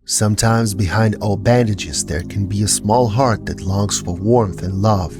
Sometimes behind all bandages there can be a small heart that longs for warmth and love,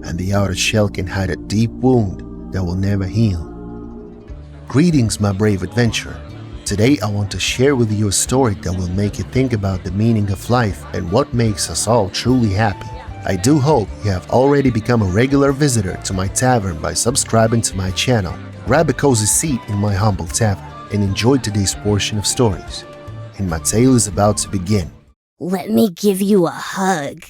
and the outer shell can hide a deep wound that will never heal. Greetings, my brave adventurer. Today I want to share with you a story that will make you think about the meaning of life and what makes us all truly happy. I do hope you have already become a regular visitor to my tavern by subscribing to my channel. Grab a cozy seat in my humble tavern and enjoy today's portion of stories. And my tale is about to begin. Let me give you a hug.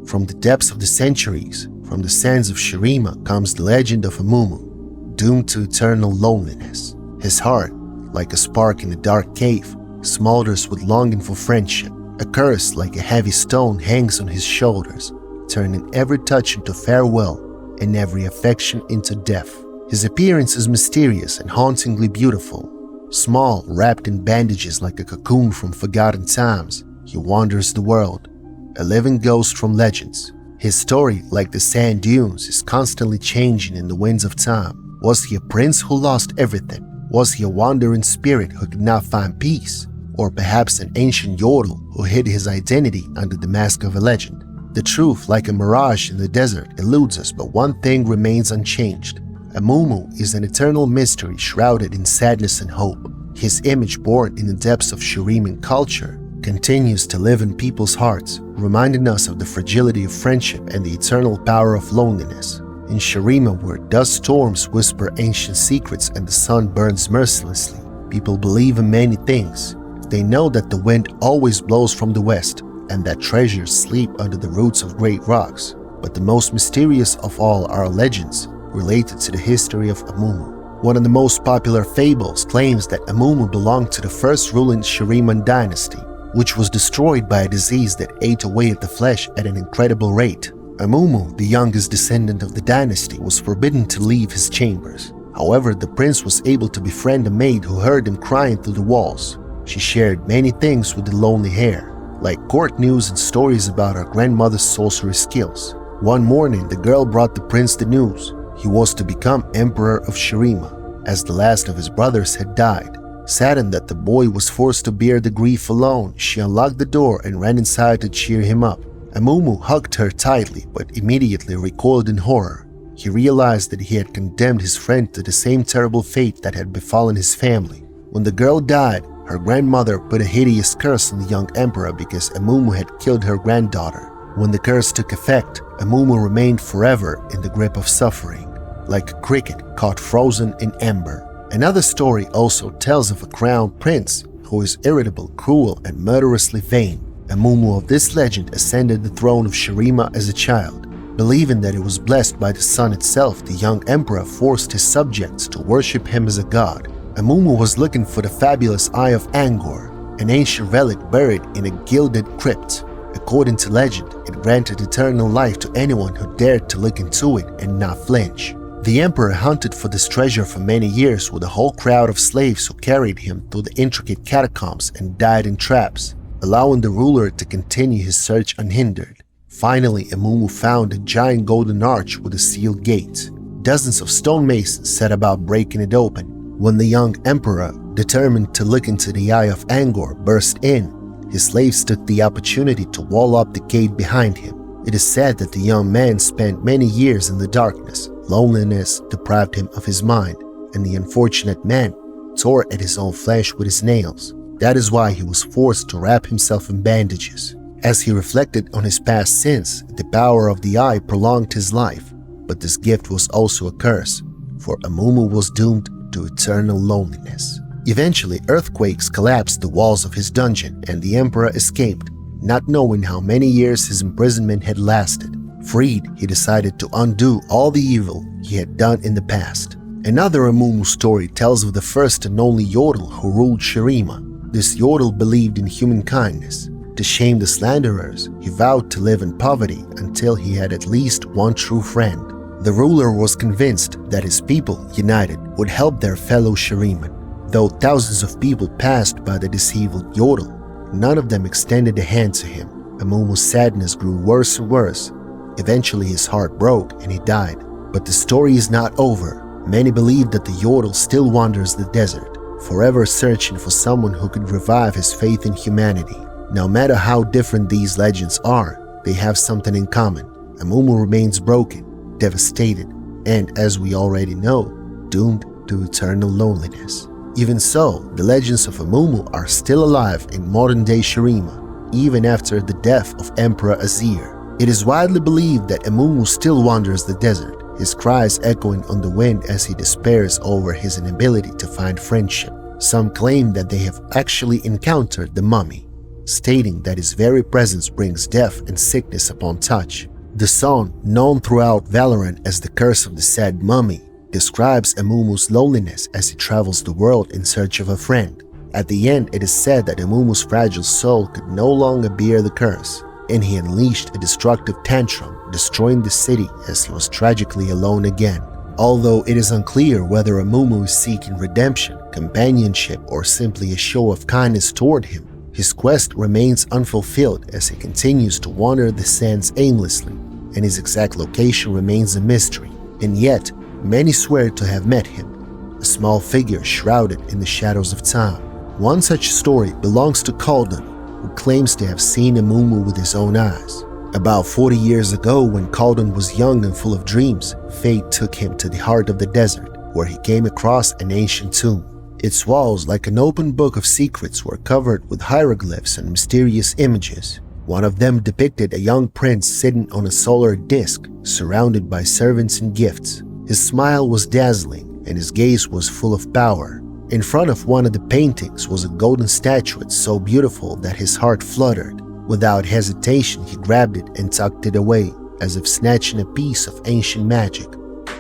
From the depths of the centuries, from the sands of Shurima comes the legend of Amumu, doomed to eternal loneliness. His heart, like a spark in a dark cave, smolders with longing for friendship. A curse like a heavy stone hangs on his shoulders, turning every touch into farewell and every affection into death. His appearance is mysterious and hauntingly beautiful. Small, wrapped in bandages like a cocoon from forgotten times, he wanders the world, a living ghost from legends. His story, like the sand dunes, is constantly changing in the winds of time. Was he a prince who lost everything? Was he a wandering spirit who could not find peace? Or perhaps an ancient yodel who hid his identity under the mask of a legend? The truth, like a mirage in the desert, eludes us, but one thing remains unchanged. Amumu is an eternal mystery shrouded in sadness and hope. His image, born in the depths of Shuriman culture, continues to live in people's hearts, reminding us of the fragility of friendship and the eternal power of loneliness. In Shurima, where dust storms whisper ancient secrets and the sun burns mercilessly, people believe in many things. They know that the wind always blows from the west and that treasures sleep under the roots of great rocks. But the most mysterious of all are legends related to the history of Amumu. One of the most popular fables claims that Amumu belonged to the first ruling Shuriman dynasty, which was destroyed by a disease that ate away at the flesh at an incredible rate. Amumu, the youngest descendant of the dynasty, was forbidden to leave his chambers. However, the prince was able to befriend a maid who heard him crying through the walls. She shared many things with the lonely hare, like court news and stories about her grandmother's sorcery skills. One morning, the girl brought the prince the news. He was to become Emperor of Shurima, as the last of his brothers had died. Saddened that the boy was forced to bear the grief alone, she unlocked the door and ran inside to cheer him up. Amumu hugged her tightly, but immediately recoiled in horror. He realized that he had condemned his friend to the same terrible fate that had befallen his family. When the girl died, her grandmother put a hideous curse on the young emperor because Amumu had killed her granddaughter. When the curse took effect, Amumu remained forever in the grip of suffering, like a cricket caught frozen in ember. Another story also tells of a crowned prince who is irritable, cruel, and murderously vain. Amumu of this legend ascended the throne of Shurima as a child. Believing that it was blessed by the sun itself, the young emperor forced his subjects to worship him as a god. Amumu was looking for the fabulous Eye of Angor, an ancient relic buried in a gilded crypt. According to legend, it granted eternal life to anyone who dared to look into it and not flinch. The emperor hunted for this treasure for many years with a whole crowd of slaves who carried him through the intricate catacombs and died in traps, allowing the ruler to continue his search unhindered. Finally, Amumu found a giant golden arch with a sealed gate. Dozens of stonemasons set about breaking it open. When the young emperor, determined to look into the Eye of Angor, burst in, his slaves took the opportunity to wall up the gate behind him. It is said that the young man spent many years in the darkness. Loneliness deprived him of his mind, and the unfortunate man tore at his own flesh with his nails. That is why he was forced to wrap himself in bandages. As he reflected on his past sins, the power of the eye prolonged his life. But this gift was also a curse, for Amumu was doomed to eternal loneliness. Eventually, earthquakes collapsed the walls of his dungeon, and the emperor escaped, not knowing how many years his imprisonment had lasted. Freed, he decided to undo all the evil he had done in the past. Another Amumu story tells of the first and only yodel who ruled Shurima. This yodel believed in human kindness. To shame the slanderers, he vowed to live in poverty until he had at least one true friend. The ruler was convinced that his people, united, would help their fellow Shuriman. Though thousands of people passed by the deceived yodel, none of them extended a hand to him. Amumu's sadness grew worse and worse. Eventually his heart broke and he died. But the story is not over. Many believe that the yodel still wanders the desert, forever searching for someone who could revive his faith in humanity. No matter how different these legends are, they have something in common. Amumu remains broken, devastated, and, as we already know, doomed to eternal loneliness. Even so, the legends of Amumu are still alive in modern-day Shurima, even after the death of Emperor Azir. It is widely believed that Amumu still wanders the desert, his cries echoing on the wind as he despairs over his inability to find friendship. Some claim that they have actually encountered the mummy, stating that his very presence brings death and sickness upon touch. The song, known throughout Valorant as the Curse of the Sad Mummy, describes Amumu's loneliness as he travels the world in search of a friend. At the end, it is said that Amumu's fragile soul could no longer bear the curse, and he unleashed a destructive tantrum, destroying the city as he was tragically alone again. Although it is unclear whether Amumu is seeking redemption, companionship, or simply a show of kindness toward him, his quest remains unfulfilled as he continues to wander the sands aimlessly, and his exact location remains a mystery. And yet, many swear to have met him, a small figure shrouded in the shadows of time. One such story belongs to Kaldun, who claims to have seen Amumu with his own eyes. About 40 years ago, when Kaldun was young and full of dreams, fate took him to the heart of the desert, where he came across an ancient tomb. Its walls, like an open book of secrets, were covered with hieroglyphs and mysterious images. One of them depicted a young prince sitting on a solar disk, surrounded by servants and gifts. His smile was dazzling, and his gaze was full of power. In front of one of the paintings was a golden statuette so beautiful that his heart fluttered. Without hesitation, he grabbed it and tucked it away, as if snatching a piece of ancient magic.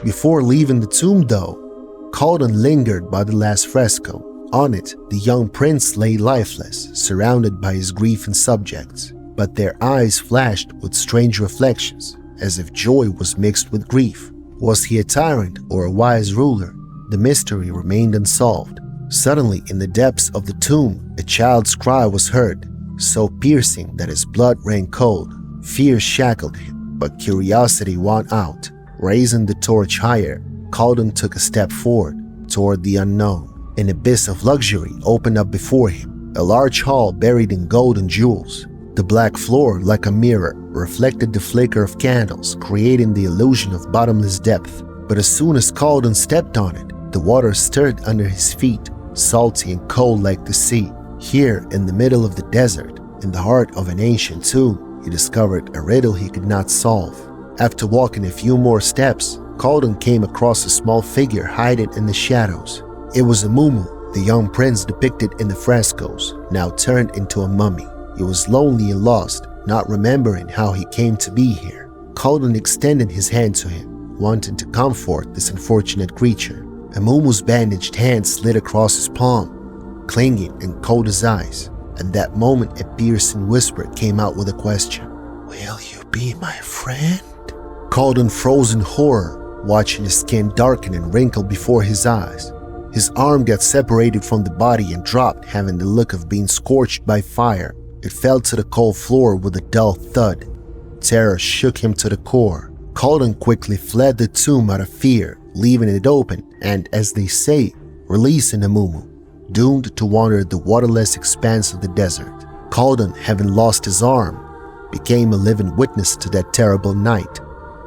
Before leaving the tomb, though, Kaldun lingered by the last fresco. On it, the young prince lay lifeless, surrounded by his grief and subjects, but their eyes flashed with strange reflections, as if joy was mixed with grief. Was he a tyrant or a wise ruler? The mystery remained unsolved. Suddenly, in the depths of the tomb, a child's cry was heard, so piercing that his blood ran cold. Fear shackled him, but curiosity won out. Raising the torch higher, Kaldun took a step forward, toward the unknown. An abyss of luxury opened up before him, a large hall buried in gold and jewels. The black floor, like a mirror, reflected the flicker of candles, creating the illusion of bottomless depth. But as soon as Kaldun stepped on it, the water stirred under his feet, salty and cold like the sea. Here, in the middle of the desert, in the heart of an ancient tomb, he discovered a riddle he could not solve. After walking a few more steps, Kaldun came across a small figure hiding in the shadows. It was Amumu, the young prince depicted in the frescoes, now turned into a mummy. He was lonely and lost, not remembering how he came to be here. Kaldun extended his hand to him, wanting to comfort this unfortunate creature. Amumu's bandaged hand slid across his palm, clinging and cold as ice. At that moment, a piercing whisper came out with a question. "Will you be my friend?" Kaldun froze in horror, watching his skin darken and wrinkle before his eyes. His arm got separated from the body and dropped, having the look of being scorched by fire. It fell to the cold floor with a dull thud. Terror shook him to the core. Kaldun quickly fled the tomb out of fear, leaving it open and, as they say, releasing Amumu, doomed to wander the waterless expanse of the desert. Kaldun, having lost his arm, became a living witness to that terrible night,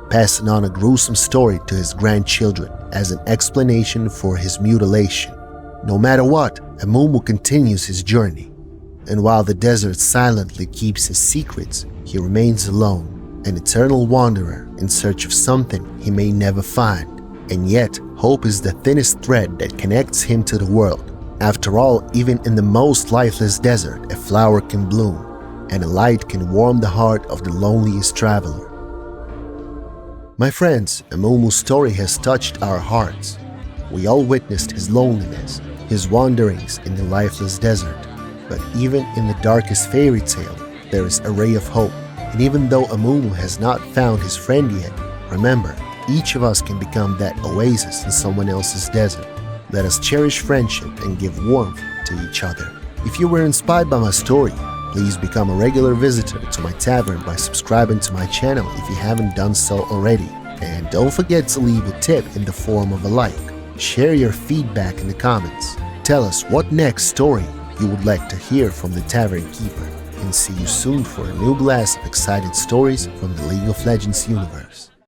passing on a gruesome story to his grandchildren as an explanation for his mutilation. No matter what, Amumu continues his journey, and while the desert silently keeps his secrets, he remains alone, an eternal wanderer in search of something he may never find. And yet, hope is the thinnest thread that connects him to the world. After all, even in the most lifeless desert, a flower can bloom, and a light can warm the heart of the loneliest traveler. My friends, Amumu's story has touched our hearts. We all witnessed his loneliness, his wanderings in the lifeless desert. But even in the darkest fairy tale, there is a ray of hope. And even though Amumu has not found his friend yet, remember, each of us can become that oasis in someone else's desert. Let us cherish friendship and give warmth to each other. If you were inspired by my story, please become a regular visitor to my tavern by subscribing to my channel if you haven't done so already. And don't forget to leave a tip in the form of a like. Share your feedback in the comments. Tell us what next story you would like to hear from the Tavern Keeper, and see you soon for a new blast of exciting stories from the League of Legends universe.